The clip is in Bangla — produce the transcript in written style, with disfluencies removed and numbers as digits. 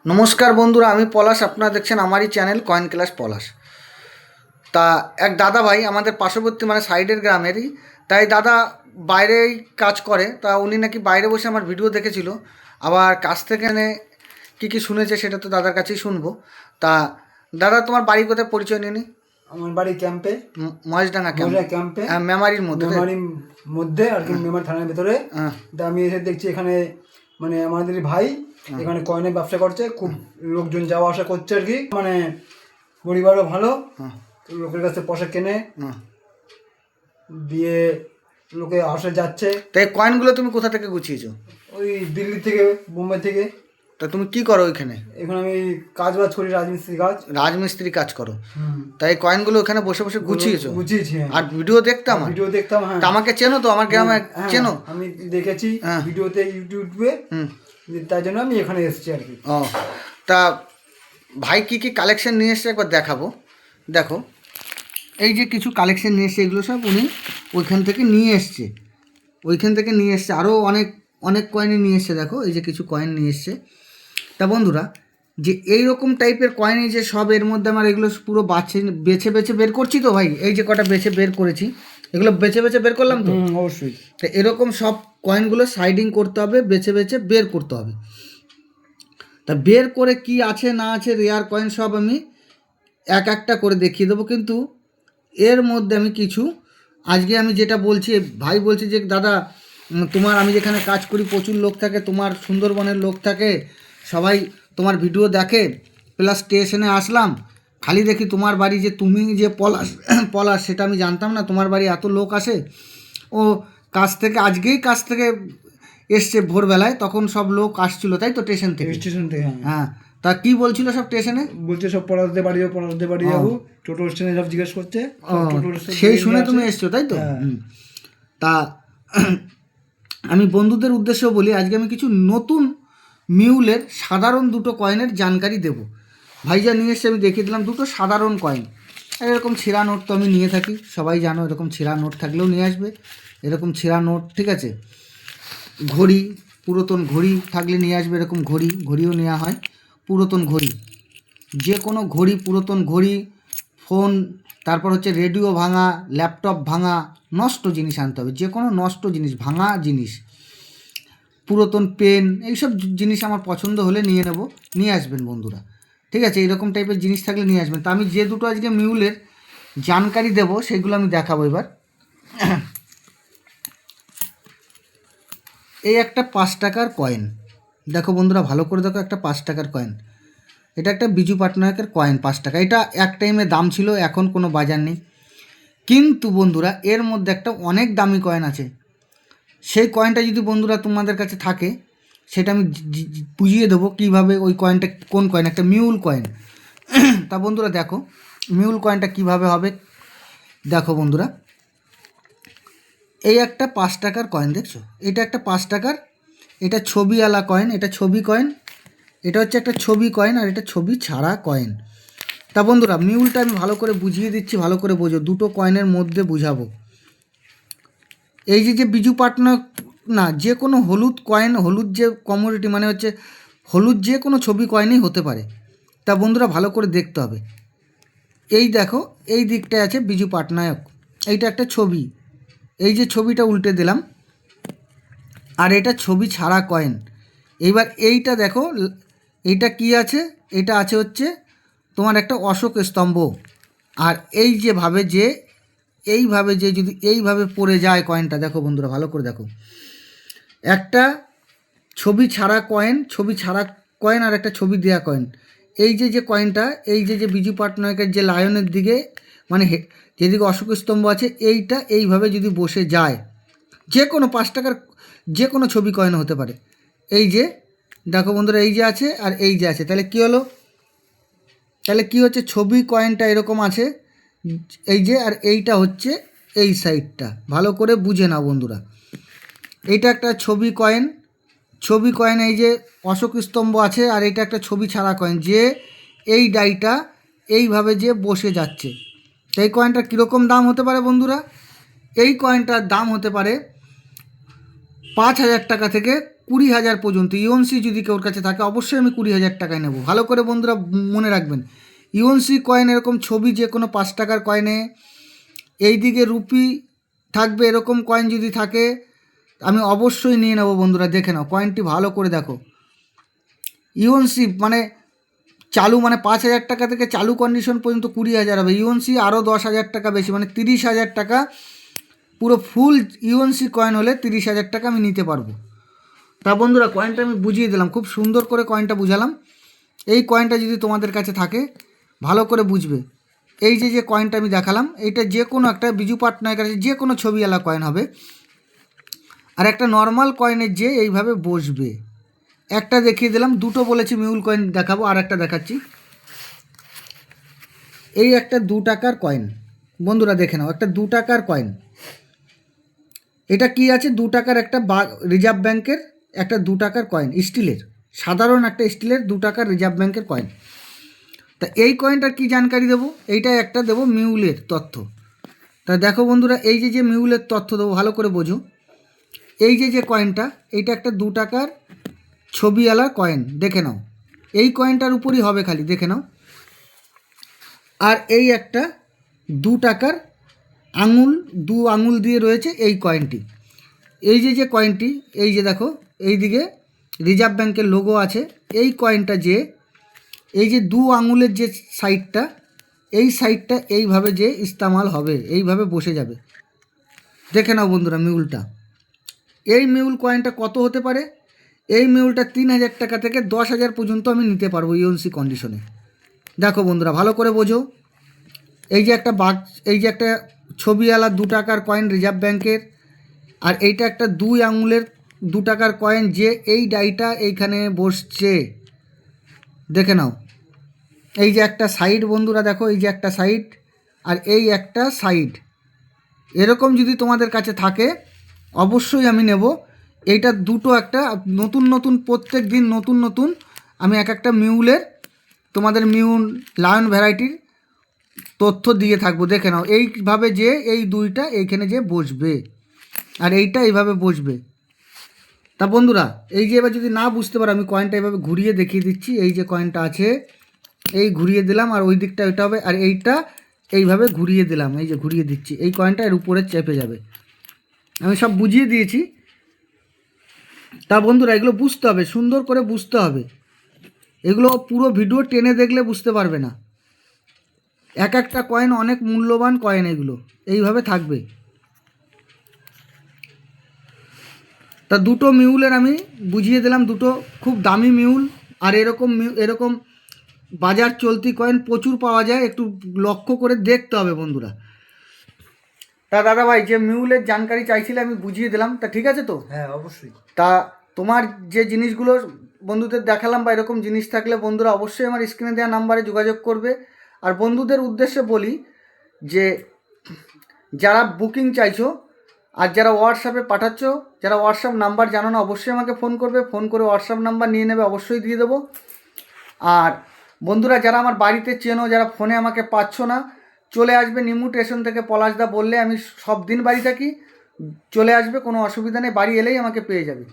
নমস্কার বন্ধুরা, আমি পলাশ। আপনারা দেখছেন আমারই চ্যানেল কয়েন ক্লাস পলাশ। তা এক দাদা ভাই আমাদের পার্শ্ববর্তী মানে সাইডের গ্রামেরই, তাই দাদা বাইরেই কাজ করে। তা উনি নাকি বাইরে বসে আমার ভিডিও দেখেছিল, আবার কাছ থেকে কী কী শুনেছে সেটা তো দাদার কাছেই শুনবো। তা দাদা, তোমার বাড়ি কোথায়, পরিচয় নিয়ে নি? আমার বাড়ি ক্যাম্পে, মহেশডাঙ্গা ক্যাম্পে, মেমারির মধ্যে, মেমারির মধ্যে আর কি, মেমারি থানার ভেতরে। হ্যাঁ। তা আমি এসে দেখছি এখানে মানে আমাদের ভাই এখানে কয়েনের ব্যবসা করছে, খুব লোকজন যাওয়া আসা করছে আর কি, মানে পরিবারও ভালো, লোকের কাছে পয়সা কেনে দিয়ে লোকে আসে যাচ্ছে। তাই কয়েনগুলো তুমি কোথা থেকে গুছিয়েছো? ওই দিল্লি থেকে, বোম্বে থেকে। তা তুমি কি করো ওইখানে? এখন আমি কাজ বাজ করি, রাজমিস্ত্রি কাজ। রাজমিস্ত্রি কাজ করো? তাই কয়েনগুলো ওখানে বসে বসে গুছিয়েছো? গুছিয়েছি। আর ভিডিও দেখতাম, হ্যাঁ। তা আমাকে চেনো তো? আমার গ্রামে চেনো? আমি দেখেছি ভিডিওতে, ইউটিউবে। তাই জন্য আমি এখানে এসেছি আর কি। ও, তা ভাই কি কি কালেকশন নিয়ে এসছে একবার দেখাবো। দেখো, এই যে কিছু কালেকশন নিয়ে এসছে, এগুলো সব উনি ওইখান থেকে নিয়ে এসছে, আরও অনেক অনেক কয়েনই নিয়ে এসছে। দেখো, এই যে কিছু কয়েন নিয়ে এসছে। তা বন্ধুরা, যে এই রকম টাইপের কয়েনই যে সব, এর মধ্যে আমার এগুলো পুরো বেছে বেছে বের করছি তো ভাই। এই যে কটা বেছে বের করেছি, এগুলো বেছে বেছে বের করলাম তো অবশ্যই। তো এরকম সব কয়েনগুলো সাইডিং করতে হবে, বেছে বেছে বের করতে হবে। তা বের করে কি আছে না আছে রেয়ার কয়েন সব আমি এক একটা করে দেখিয়ে দেবো। কিন্তু এর মধ্যে আমি কিছু, আজকে আমি যেটা বলছি, ভাই বলছি যে দাদা তোমার, আমি যেখানে কাজ করি প্রচুর লোক থাকে, তোমার সুন্দরবনের লোক থাকে, সবাই তোমার ভিডিও দেখে, প্লাস স্টেশনে আসলাম, খালি দেখি তোমার বাড়ি, যে তুমি যে পলাশ পলাশ সেটা আমি জানতাম না, তোমার বাড়ি এত লোক আসে। ও আজকেই কাজ থেকে এসছে ভোরবেলায়, তখন সব লোক আসছিল, তাই তো? স্টেশন থেকে? হ্যাঁ। তা কি বলছিল সব স্টেশনে? বলছে সব পলাশদের বাড়ি যাবো, টোটো স্ট্যান্ডে সব জিজ্ঞেস করছে। সেই শুনে তুমি এসছো, তাই তো? তা আমি বন্ধুদের উদ্দেশ্যেও বলি, আজকে আমি কিছু নতুন মিউলের সাধারণ দুটো কয়েনের জানকারি দেব। ভাই যা নিয়ে এসছে আমি দেখিয়ে দিলাম, দুটো সাধারণ কয়েন। এরকম ছেঁড়া নোট তো আমি নিয়ে থাকি, সবাই জানো, এরকম ছেঁড়া নোট থাকলেও নিয়ে আসবে, এরকম ছেঁড়া নোট, ঠিক আছে? ঘড়ি, পুরাতন ঘড়ি থাকলে নিয়ে আসবে, এরকম ঘড়িও নেওয়া হয়, পুরাতন ঘড়ি, যে কোনো ঘড়ি, পুরাতন ঘড়ি, ফোন, তারপর হচ্ছে রেডিও ভাঙা, ল্যাপটপ ভাঙা, নষ্ট জিনিস আনতে হবে, যে কোনো নষ্ট জিনিস, ভাঙা জিনিস, পুরাতন পেন, এইসব জিনিস আমার পছন্দ হলে নিয়ে আসবেন বন্ধুরা, ঠিক আছে? এইরকম টাইপের জিনিস থাকলে নিয়ে আসবেন। তা আমি যে দুটো আজকে মিউলের জানকারি দেব সেগুলো আমি দেখাবো এবার। এই একটা 5 টাকার কয়েন, দেখো বন্ধুরা, ভালো করে দেখো, একটা 5 টাকার কয়েন। এটা একটা বিজু পাটনায়কের কয়েন, 5 টাকা। এটা এক টাইমে দাম ছিল, এখন কোনো বাজার নেই। কিন্তু বন্ধুরা, এর মধ্যে একটা অনেক দামি কয়েন আছে। সেই কয়েনটা যদি বন্ধুরা তোমাদের কাছে থাকে, সেটা আমি বুঝিয়ে দেবো কীভাবে। ওই কয়েনটা কোন কয়েন? একটা মিউল কয়েন। তা বন্ধুরা দেখো, মিউল কয়েনটা কিভাবে হবে। দেখো বন্ধুরা, এই একটা 5 টাকার কয়েন দেখছো, এটা একটা 5 টাকার, এটা ছবিওয়ালা কয়েন, এটা ছবি কয়েন, এটা হচ্ছে একটা ছবি কয়েন, আর এটা ছবি ছাড়া কয়েন। তা বন্ধুরা, মিউলটা আমি ভালো করে বুঝিয়ে দিচ্ছি, ভালো করে বোঝো, দুটো কয়েনের মধ্যে বুঝাবো। এই যে বিজু পাটনায়ক, না, যে কোনো হলুদ কয়েন, হলুদ যে কমোডিটি, মানে হচ্ছে হলুদ যে কোনো ছবি কয়েনই হতে পারে। তা বন্ধুরা ভালো করে দেখতে হবে। এই দেখো, এই দিকটায় আছে বিজু পাটনায়ক, এইটা একটা ছবি, এই যে ছবিটা উল্টে দিলাম, আর এটা ছবি ছাড়া কয়েন। এইবার এইটা দেখো, এইটা কি আছে? এটা আছে হচ্ছে তোমার একটা অশোক স্তম্ভ। আর এই এইভাবে যে যদি এইভাবে পড়ে যায় কয়েনটা, দেখো বন্ধুরা ভালো করে দেখো, একটা ছবি ছাড়া কয়েন আর একটা ছবি দেওয়া কয়েন। এই যে কয়েনটা, এই যে বিজু পাটনায়কের যে লায়নের দিকে, মানে যেদিকে অশোক স্তম্ভ আছে, এইটা এইভাবে যদি বসে যায়, যে কোনো 5 টাকার যে কোনো ছবি কয়েন হতে পারে। এই যে দেখো বন্ধুরা, এই যে আছে আর এই যে আছে, তাহলে কী হলো? তাহলে কী হচ্ছে? ছবি কয়েনটা এরকম আছে, এই যে, আর এইটা হচ্ছে এই সাইডটা, ভালো করে বুঝে নাও বন্ধুরা। এইটা একটা ছবি কয়েন, এই যে অশোক স্তম্ভ আছে, আর এইটা একটা ছবি ছাড়া কয়েন, যে এই ডাইটা এইভাবে যে বসে যাচ্ছে। এই কয়েনটার কীরকম দাম হতে পারে বন্ধুরা? এই কয়েনটার দাম হতে পারে 5,000 টাকা থেকে 20,000 পর্যন্ত ইউএনসি যদি কেউর কাছে থাকে অবশ্যই আমি 20,000 টাকায় নেব। ভালো করে বন্ধুরা মনে রাখবেন, ইউএনসি কয়েন এরকম ছবি যে কোনো 5 টাকার কয়েনে, এই দিকে রুপি থাকবে এরকম কয়েন যদি থাকে আমি অবশ্যই নিয়ে নেব। বন্ধুরা দেখে নাও, কয়েনটি ভালো করে দেখো। ইউএনসি মানে চালু মানে 5,000 টাকা থেকে চালু কন্ডিশন পর্যন্ত 20,000 হবে। ইউএনসি আরও 10,000 টাকা বেশি, মানে 30,000 টাকা পুরো ফুল ইউএনসি কয়েন হলে 30,000 টাকা আমি নিতে পারবো। তা বন্ধুরা কয়েনটা আমি বুঝিয়ে দিলাম, খুব সুন্দর করে কয়েনটা বুঝালাম। এই কয়েনটা যদি তোমাদের কাছে থাকে ভালো করে বুঝবে। এই যে কয়েনটা আমি দেখালাম, এইটা যে কোনো একটা বিজু পাটনায়ের কাছে যে কোনো ছবিওয়ালা কয়েন হবে, আর একটা নর্মাল কয়েনের যে এইভাবে বসবে। একটা দেখিয়ে দিলাম, দুটো বলেছি মিউল কয়েন দেখাবো, আর একটা দেখাচ্ছি। এই একটা 2 টাকার কয়েন, বন্ধুরা দেখে নাও, একটা 2 টাকার কয়েন। এটা কি আছে, 2 টাকার একটা রিজার্ভ ব্যাংকের একটা 2 টাকার কয়েন, স্টিলের, সাধারণ একটা স্টিলের 2 টাকার রিজার্ভ ব্যাংকের কয়েন। তা এই কয়েনটার কি জানকারি দেবো, এইটা একটা দেবো মিউলের তথ্য। তা দেখো বন্ধুরা, এই যে মিউলের তথ্য দেবো, ভালো করে বোঝো। এই যে কয়েনটা, এইটা একটা 2 টাকার ছবিওয়ালা কয়েন, দেখে নাও। এই কয়েনটার উপরই হবে খালি, দেখে নাও। আর এই একটা 2 টাকার আঙুল, 2 আঙুল দিয়ে রয়েছে এই কয়েনটি। এই যে কয়েনটি, এই যে দেখো এই দিকে রিজার্ভ ব্যাংকের লোগো আছে। এই কয়েনটা যে এই যে 2 আঙুলের যে সাইডটা, এই সাইডটা এইভাবে যে ইস্তেমাল হবে, এইভাবে বসে যাবে। দেখে নাও বন্ধুরা মিউলটা। এই মিউল কয়েনটা কত হতে পারে, এই মিউলটা 3,000 টাকা থেকে 10,000 পর্যন্ত আমি নিতে পারবো ইউএনসি কন্ডিশনে। দেখো বন্ধুরা ভালো করে বোঝো। এই যে একটা এই যে একটা ছবিওয়ালা 2 টাকার কয়েন রিজার্ভ ব্যাংকের, আর এইটা একটা 2 আঙুলের 2 টাকার কয়েন যে এই ডাইটা এইখানে বসছে, দেখে নাও। এই যে একটা সাইড বন্ধুরা দেখো, এই যে একটা সাইড আর এই একটা সাইড, এরকম যদি তোমাদের কাছে থাকে অবশ্যই আমি নেব। এইটা দুটো একটা নতুন নতুন প্রত্যেক দিন নতুন নতুন আমি একটা মিউলের, তোমাদের মিউল লায়ন ভ্যারাইটির তথ্য দিয়ে থাকবো। দেখে নাও এইভাবে যে এই দুইটা এইখানে যে বসবে, আর এইটা এইভাবে বসবে। তা বন্ধুরা এই যে এবার যদি না বুঝতে পারো, আমি কয়েনটা এইভাবে ঘুরিয়ে দেখিয়ে দিচ্ছি। এই যে কয়েনটা আছে, এই ঘুরিয়ে দিলাম, আর ওই দিকটা ওইটা হবে, আর এইটা এইভাবে ঘুরিয়ে দিলাম, এই যে ঘুরিয়ে দিচ্ছি, এই কয়েনটা এর উপরে চেপে যাবে। আমি সব বুঝিয়ে দিয়েছি। তা বন্ধুরা এগুলো বুঝতে হবে, সুন্দর করে বুঝতে হবে। এগুলো পুরো ভিডিও টেনে দেখলে বুঝতে পারবে না। একটা কয়েন অনেক মূল্যবান কয়েন, এগুলো এইভাবে থাকবে। তা দুটো মিউলের আমি বুঝিয়ে দিলাম, দুটো খুব দামি মিউল। আর এরকম বাজার চলতি কয়েন প্রচুর পাওয়া যায়, একটু লক্ষ্য করে দেখতে হবে বন্ধুরা। তা দাদা ভাই যে মিউলের জানকারি চাইছিলে আমি বুঝিয়ে দিলাম, তা ঠিক আছে তো? হ্যাঁ অবশ্যই। তা তোমার যে জিনিসগুলো বন্ধুদের দেখালাম বা এরকম জিনিস থাকলে বন্ধুরা অবশ্যই আমার স্ক্রিনে দেওয়া নাম্বারে যোগাযোগ করবে। আর বন্ধুদের উদ্দেশ্যে বলি যে যারা বুকিং চাইছো আর যারা হোয়াটসঅ্যাপে পাঠাচ্ছ, যারা হোয়াটসঅ্যাপ নাম্বার জানো না অবশ্যই আমাকে ফোন করবে, ফোন করে হোয়াটসঅ্যাপ নাম্বার নিয়ে নেবে, অবশ্যই দিয়ে দেবো। আর বন্ধুরা যারা আমার বাড়িতে চেনো, যারা ফোনে আমাকে পাচ্ছ না, চলে আসবে নিমু স্টেশন থেকে পলাশদা বললে আমি সব দিন বাড়ি থাকি, চলে আসবে, কোনো অসুবিধা নেই, বাড়ি এলেই আমাকে পেয়ে যাবে।